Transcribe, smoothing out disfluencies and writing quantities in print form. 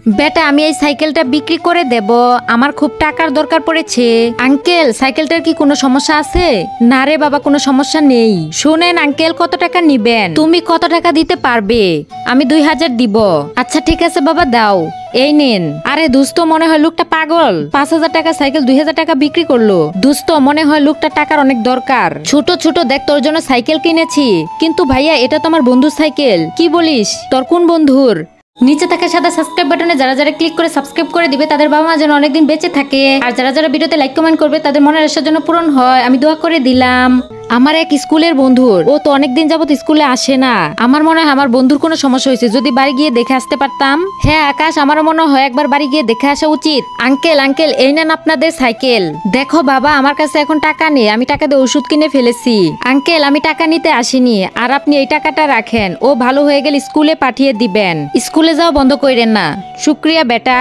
বেটা আমি এই সাইকেলটা বিক্রি করে দেব, আমার খুব টাকার দরকার পড়েছে। আঙ্কেল সাইকেলটার কি কোনো সমস্যা আছে? না রে বাবা, কোনো সমস্যা নেই। শুনেন আঙ্কেল, কত টাকা নিবেন? তুমি কত টাকা দিতে পারবে? আমি 2000 দিব। আচ্ছা ঠিক আছে বাবা, দাও, এই নিন। আরে দোস্ত, মনে হয় লোকটা পাগল, 5000 টাকা সাইকেল 2000 টাকা বিক্রি করলো। দোস্ত মনে হয় লোকটা টাকার অনেক দরকার। ছোট ছোট দেখ, তোর জন্য সাইকেল কিনেছি। কিন্তু ভাইয়া এটা তো আমার বন্ধুর সাইকেল। কি বলিস? তোর কোন বন্ধুর? নিচে থাকা সাদা সাবস্ক্রাইব বাটনে যারা যারা ক্লিক করে সাবস্ক্রাইব করে দিবে তাদের বাবা মা যেন অনেকদিন বেঁচে থাকে, আর যারা যারা ভিডিওতে লাইক কমেন্ট করবে তাদের মনের আশার জন্য পূরণ হয়, আমি দোয়া করে দিলাম। আমার এক স্কুলের বন্ধুর, ও তো অনেকদিন যাবত স্কুলে আসে না। আমার মনে হয় আমার বন্ধুর কোনো সমস্যা হয়েছে, যদি বাড়ি গিয়ে দেখে আসতে পারতাম। হ্যাঁ আকাশ, আমারও মনে হয় একবার বাড়ি গিয়ে দেখে আসা উচিত। আঙ্কেল আঙ্কেল, এই নেন আপনাদের সাইকেল। দেখো বাবা, আমার কাছে এখন টাকা নেই, আমি টাকা দিয়ে ওষুধ কিনে ফেলেছি। আঙ্কেল আমি টাকা নিতে আসিনি, আর আপনি এই টাকাটা রাখেন, ও ভালো হয়ে গেলে স্কুলে পাঠিয়ে দিবেন। স্কুলে যাও বন্ধ কইরেন না। শুক্রিয়া বেটা।